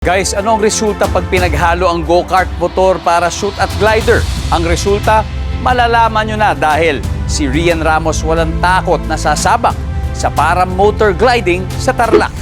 Guys, ano ang resulta pag pinaghalo ang go-kart, motor, parachute at glider? Ang resulta, malalaman nyo na dahil si Rian Ramos walang takot na sasabak sa paramotor gliding sa Tarlac.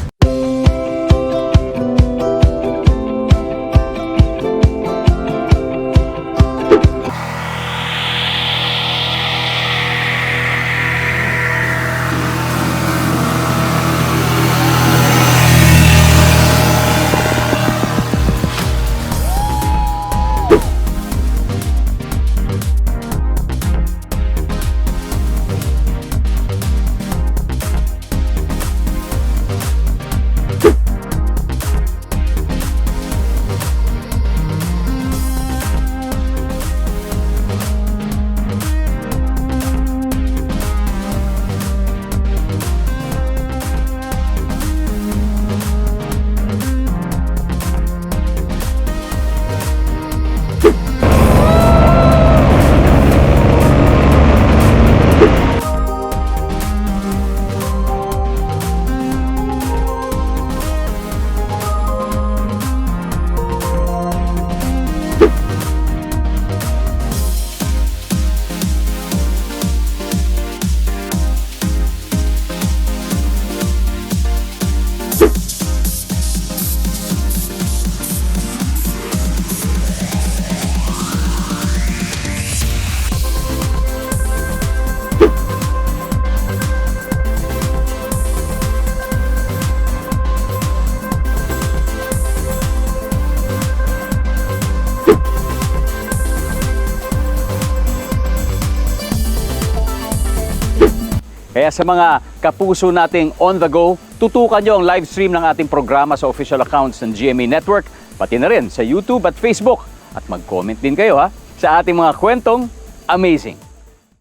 Kaya sa mga kapuso nating on the go, tutukan nyo ang live stream ng ating programa sa official accounts ng GMA Network, pati na rin sa YouTube at Facebook. At mag-comment din kayo sa ating mga kwentong amazing.